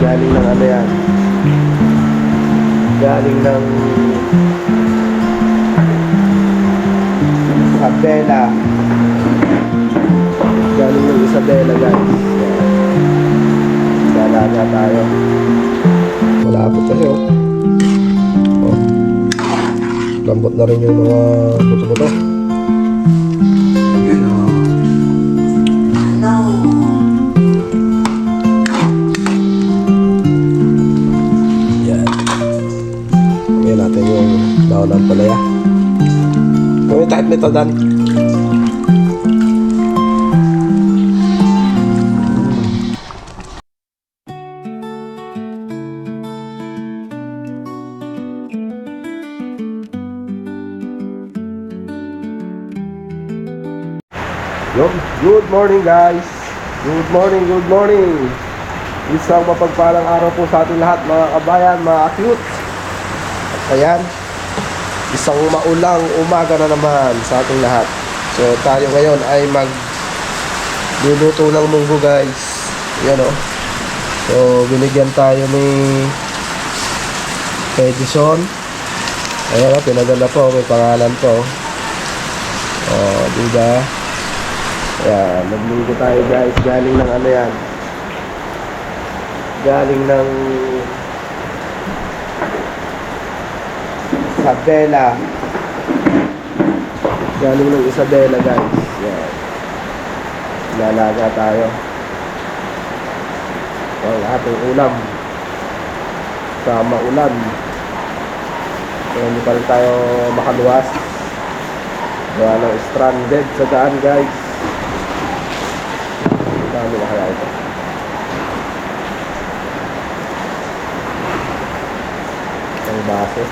Galing ng ano yan, galing ng Isabela. Galing ng Isabela, guys. Galaga tayo. Malapot kasi, oh. Oh. Lambot na rin yung mga buto-buto. Yan. Ngayon natin yung daon ng palaya. Kami type nito, Dan. Good morning, guys. Good morning, good morning. Isang mapagpalang araw po sa ating lahat, mga kabayan, mga cute. At ayan, isang maulang umaga na naman sa ating lahat. So tayo ngayon ay magluluto ng munggo, guys. Yan, oh. So binigyan tayo ni Edison. Ayan, oh, pinadala po, may pangalan po. Oh, diba? Ayan, nagluluto tayo, guys. Galing ng ano yan, galing ng Isabela. Galing ng Isabela, guys. Ayan, lalaga tayo. Ang ating ulam sama ulan. So hindi pa rin tayo makaluwas, gawa ng stranded sa daan, guys. Dami na kaya ito. Ang baso.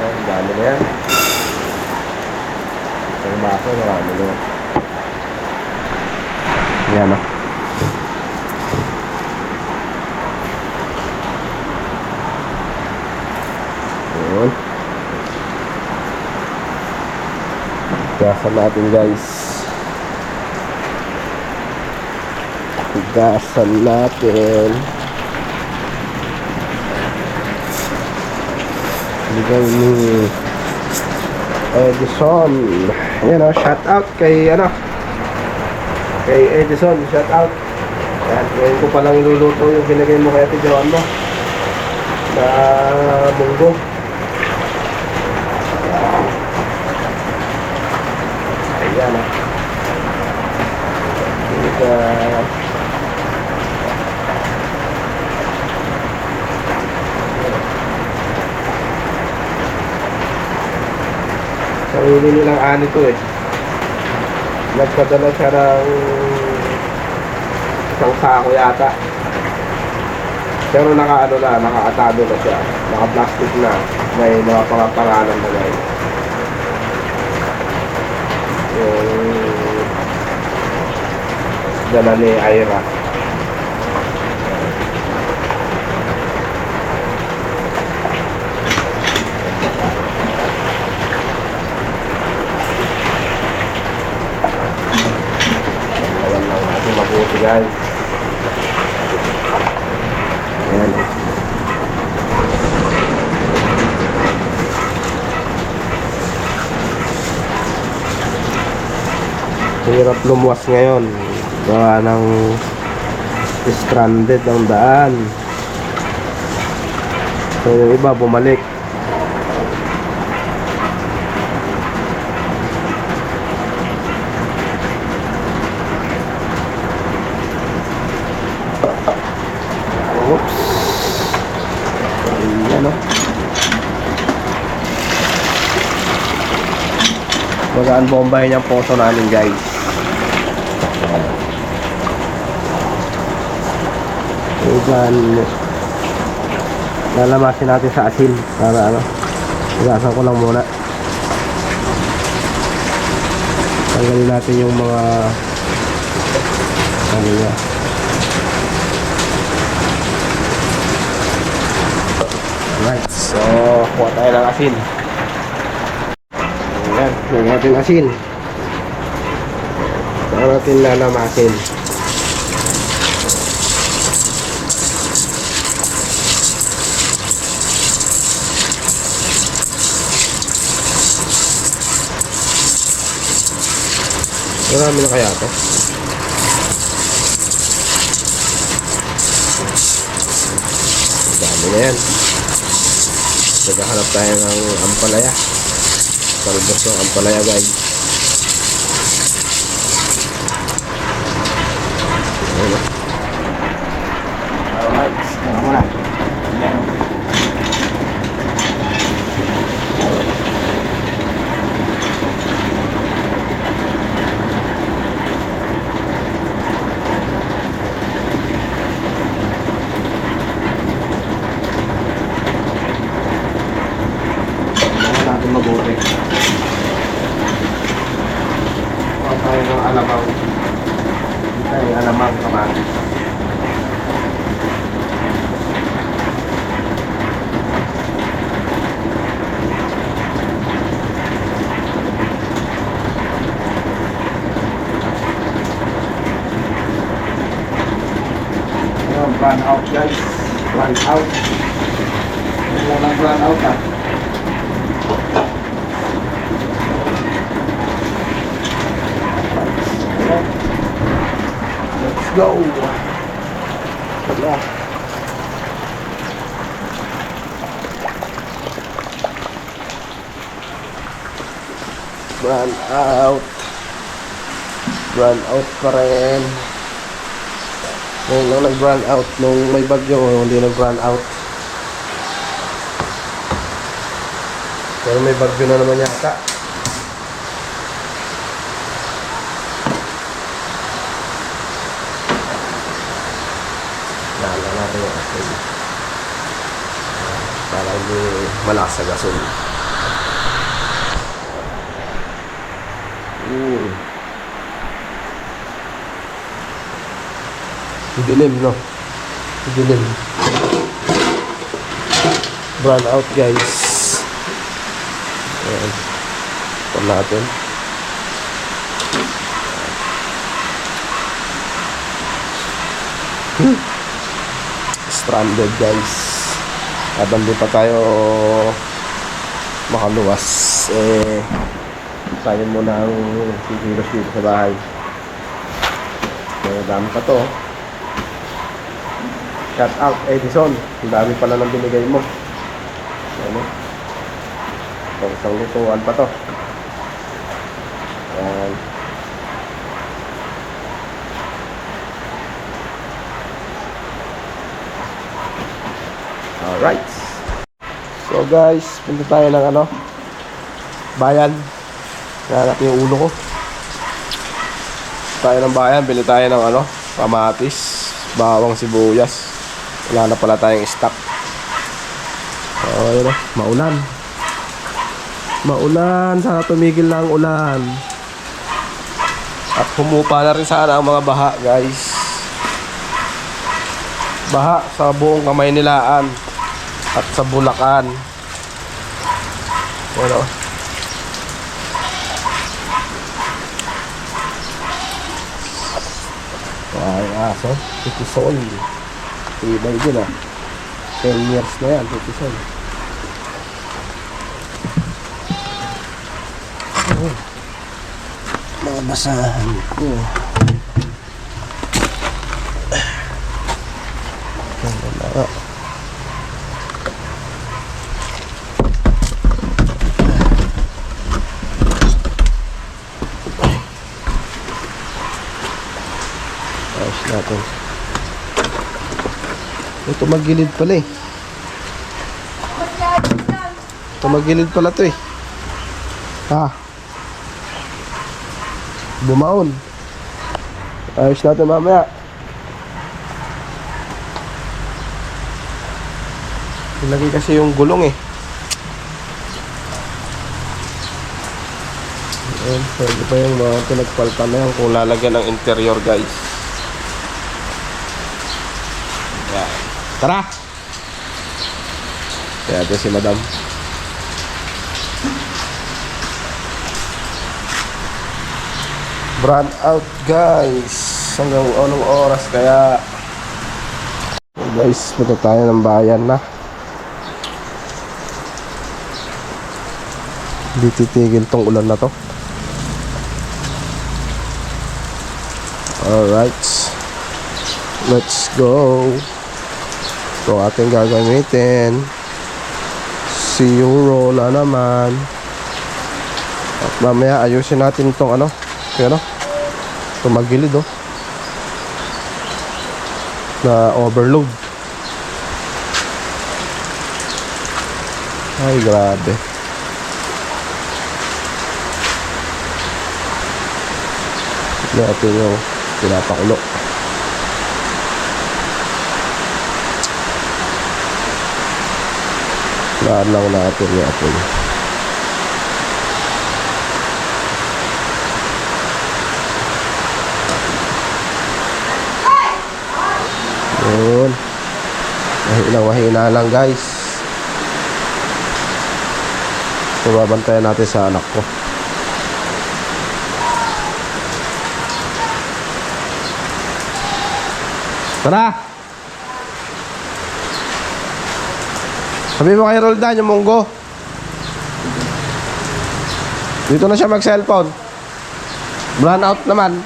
Ang dami na yan. Ang baso, marami na yan. Yan, o. Yun. Gasan natin, guys. Gasan natin. Bigay ni Edison. Yan, o, shout out kay kay Edison, shout out. Yan, ngayon ko palang iluluto yung binigay mo kay Ate Joan mo na munggo. Ayan, o. Sarili nilang ani to, eh. Nagpadala siya ng isang sako yata. Pero nakaatado na siya. Naka-plastic na. May mga pangalan na, guys. Yung dala ni Ira. Ayan lang natin mabuti, guys. Ayan. Hirap lumuwas ngayon, gawa ng stranded ang daan. So yung iba bumalik. Oops. Ayan, o. Magaan bombay niyang poso namin, guys. Iban, lalamasin natin sa asin para igasan ko lang muna. Tanggalin natin yung mga niya. Alright, so kuha tayo ng asin. Ayan, kuha natin asin. Saka natin lalamasin. Marami na kaya ito? Dami na yan. Naghahanap tayo ng ampalaya. Talbos ng ampalaya, guys. Alright, tara muna. Mabuti. Kuha tayo ng alamang. Hindi tayo alamang kamatis. Run out, guys. Run out. Wala nang run out, ha. Let's go. Wala. Run out. Run out pa rin. Nung nag-run out, nung may bagyo, hindi nag-run out. Pero may bagyo na naman yata. Lala natin yung asin. Para hindi malakas sa gasol. Dilim, no? Dilim. Brown out, guys. Ayan. Ito natin. Stranded, guys. Habang di pa tayo makaluwas, tayo muna ang sigilos dito sa bahay. Dami pa to. Shout out, Edison. Ang dami pala ng binigay mo. Ano? Isang lutuan pa to. Ayan. Alright. So guys, punta tayo ng bayan. Nahanap yung ulo ko. Tayo ng bayan, bili tayo ng kamatis, bawang, sibuyas. Wala na pala tayong stock. So, maulan. Maulan, sana tumigil na ang ulan. At humupa na rin sana ang mga baha, guys. Baha sa buong Kamaynilaan at sa Bulacan. Ay, aso, Titisol. Ibay din 10 years na yan, Titisol. Mga basahan ko. Ayos natin. Ito magilid pala Ito magilid pala to Bumaon. Ayos natin mamaya. Ilagay kasi yung gulong Ayan, pwede pa yung mga pinagpalpan na yan kung lalagyan ng interior, guys. Ayan. Tara! Kaya ito si madam. Brand out guys. Hanggang anong oras kaya? Guys, punta tayo ng bayan na. Hindi titigil tong ulan na to. Alright, let's go. Ito ating gagamitin. Si Euro na naman. At mamaya ayusin natin itong ano. Kaya no? Tumagilid oh. Na overload. Ay grabe. Natin yung pinapakulo. Laan lang natin natin. Yun. Mahina lang guys. So babantayan natin sa anak ko. Tara! Sabi mo kay Roldan yung munggo. Dito na siya mag-cellphone. Brand out naman.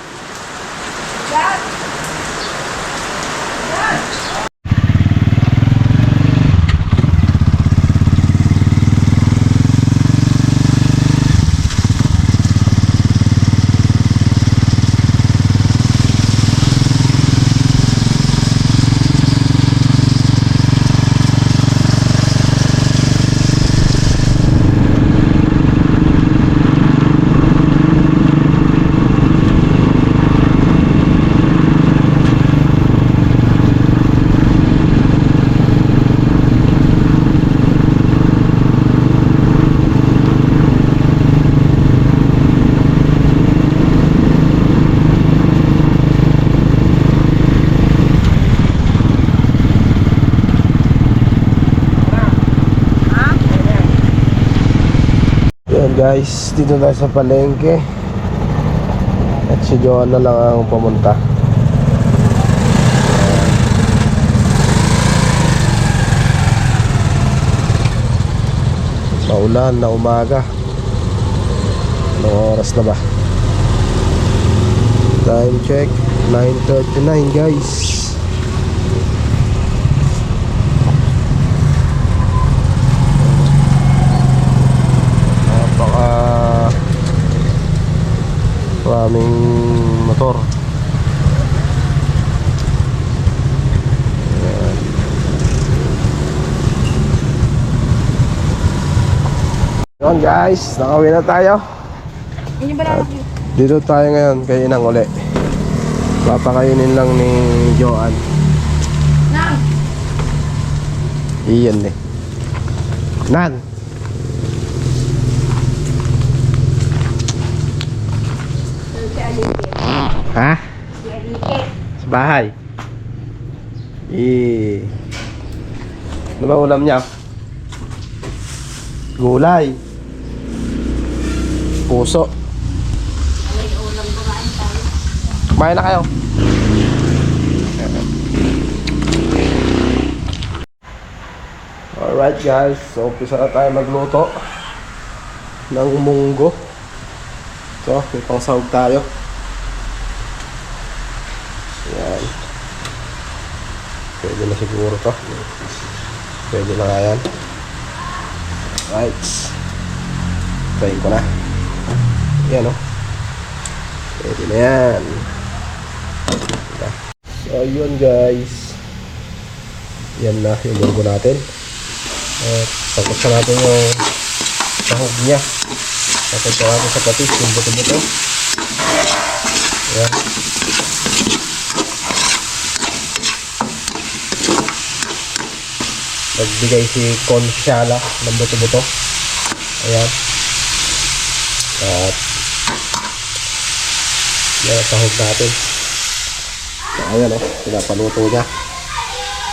Guys, dito tayo sa palengke. At si Joan na lang ang pumunta. Maulan na umaga. Anong oras na ba? Time check 9:39 guys. Maraming motor. Ayan. Ayan guys, nakauwi na tayo. Dito tayo ngayon kay Inang uli. Papakainin lang ni Joan. Nan! Iyan eh. Nan! Ha? Sa bahay. Ano ba ulam niya? Gulay. Puso. Kumain na kayo. Alright guys, so umpisa na tayo magluto ng munggo. So, may pangsahog tayo. Yan. Pwede na siguro to. Pwede na nga yan. Right. Try ko na. Yan o. Pwede na yan. So yun guys. Yan na yung munggo natin. At tapos na natin yung sahog niya. Tapos na natin sa patis yung buto-buto. Yan. Nagbigay si Consiala ng buto-buto. Ayan. At yan ang sahog natin. So, ayan o, pinapaluto niya.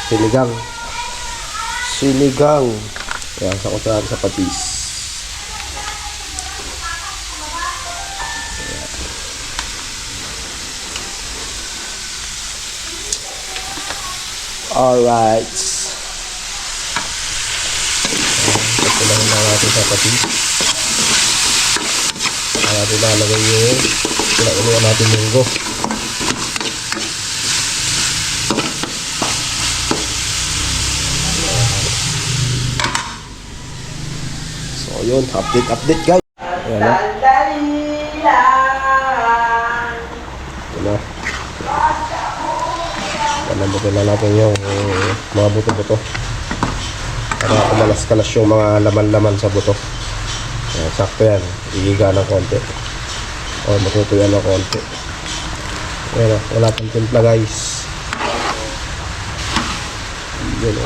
Sinigang. Ayan, sakot natin sa patis. Alright. Ito lang natin sa patis. Kaya natin lalagay yung pinakuluan natin munggo. So yun, update guys. Ayan na. Ayan na. Lambutin na natin yung mga buto-buto para kumalas-kalas yung mga laman-laman sa buto. Ayan, sakto yan. Iiga ng konti o matutuyan ng konti. Ayan, wala pang timpla guys. Ayan,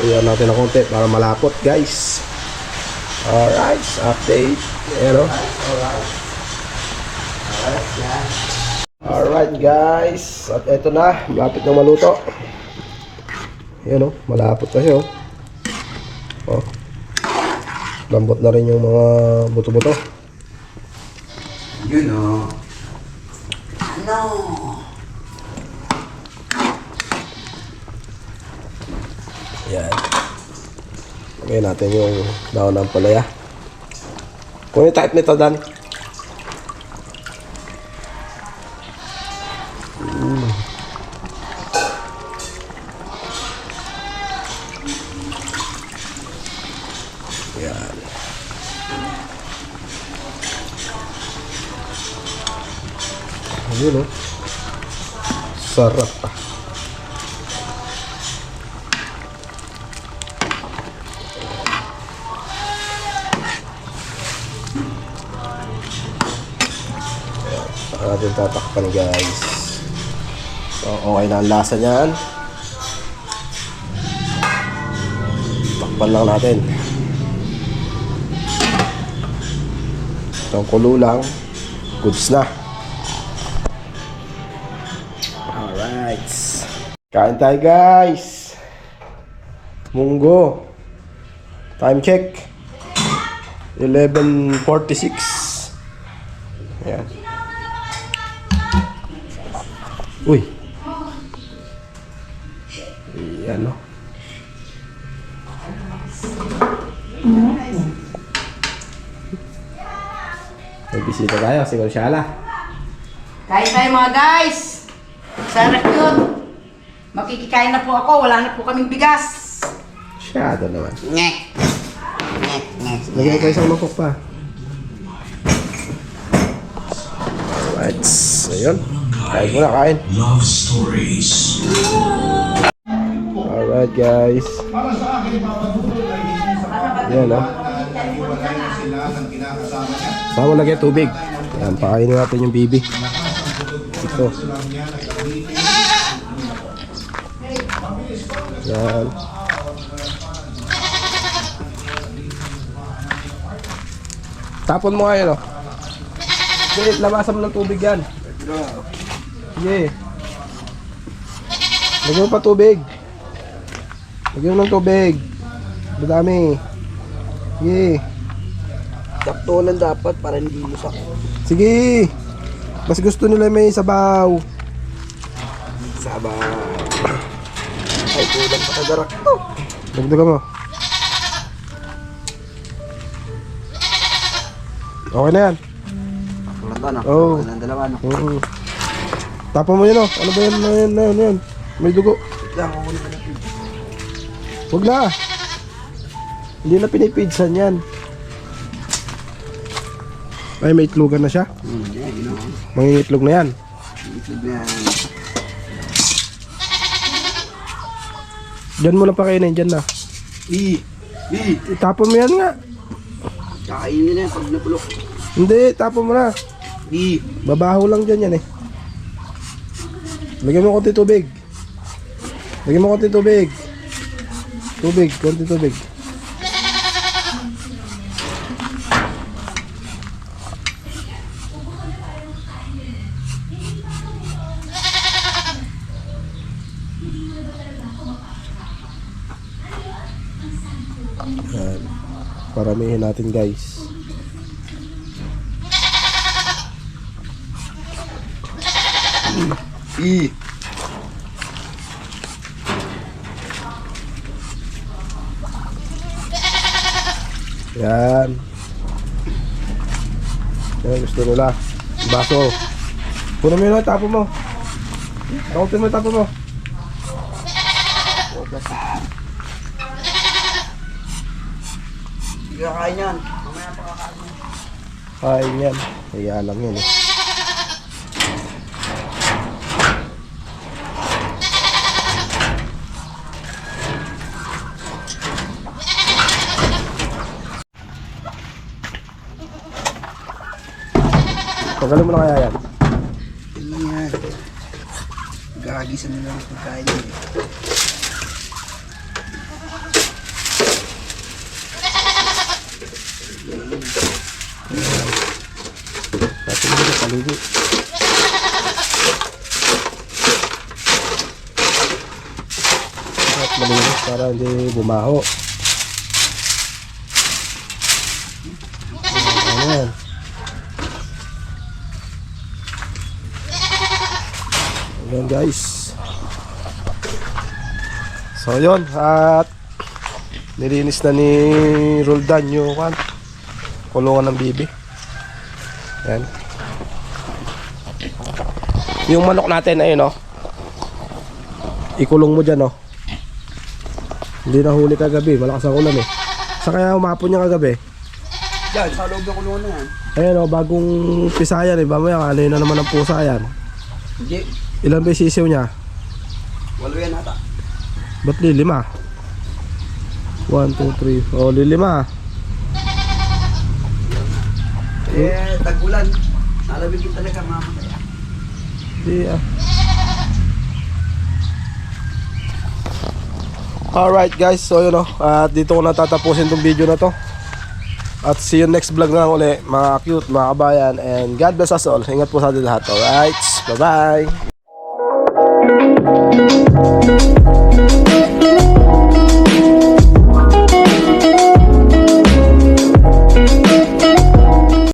ayan natin ng konti para malapot guys. Alright, update. Ayan o. Alright guys, at eto na, malapit na maluto. Ayan o, malapot na siya o. Lambot na rin yung mga buto-buto. Yun o. Ano? Ayan. Lagyan natin yung daon ng palaya. Kung yung type nito, Dan. Ayan. Ayun o. Sarap ah. Natin tatakpan guys. So okay na ang lasa niyan. Takpan lang natin. Itong kulo lang, goods na. Alright, kain tayo guys. Munggo. Time check 11:46. Ayan. Uy. Ayan o. May bisita tayo, si Gonzala. Kain tayo mga guys! Sarap yun! Makikikain na po ako, wala na po kaming bigas! Shadow naman. Nyek! Nyek, nyek, Lagyan ko isang mangkok pa. Alright, so yun. Kain muna, kain. Love stories. Alright guys. Yan o. Sama lagyan tubig. Yan, pakainin natin yung bibi. Ito. Yan. Tapon mo nga yun o. Sige, lamasan mo ng tubig yan. Sige. Lagyan mo pa tubig. Lagyan mo ng tubig. Madami. Sige. Sakto lang dapat para hindi lusak. Sige. Mas gusto nila may sabaw. Sabaw. Ay, kulang pa kagarak to. Dagdagan mo. Okay na yan. Kulang na. Oo. Kulang dalawa no. Tapon mo yun o. Ano ba yan? Ano yan? May dugo. Yan, kukunin na natin. Huwag na. Hindi na pinipidsan yan. Ay, may itlogan na siya. Yan, yun o. Mangingitlog na yan. Itlog na yan. Diyan mo lang pakainin. Diyan na. Tapon mo yan nga. Kakainin na yan pag napulok. Hindi, tapon mo na. Babaho lang dyan yan eh. Lagyan mo konti tubig. Lagyan mo konti tubig. Konti tubig. Paramihin natin guys. Yan. Yan, gusto nila. Baso. Puno mo yun, tapo mo. Takutin mo, tapo mo. Hindi ka kain yan. Mamaya pa kakain. Kain yan. Kaya lang yan eh. Tagalin mo na kaya yan. Hindi yan. Gagagisan nila ang pagkain yan. Tapos mo na paligi. At malinis para hindi bumaho. Ayan. Ayan guys. So yun, at nilinis na ni Roldan yung kulungan ng bibi. Ayan. Yung manok natin ayun oh. Ikulong mo dyan oh. Hindi na huli kagabi, malakas ang ulan eh. Sa kaya umapon niya kagabi? Yan, sa loob ng kulungan na yan. Ayan oh, bagong pisayan eh. Mamaya ano yun na naman ang pusa yan. Hindi. Ilan ba yung sisiw niya? 8 yan ata. Ba't lilima? 1, 2, 3. Oh, lilima. Tag-ulan. Nalabig yung talaga mamatay. Di ah. Alright guys, so yun at dito ko natatapusin tong video na to. At see you next vlog na lang uli, mga cute, mga kabayan. And God bless us all. Ingat po sa atin lahat. Alright, bye bye.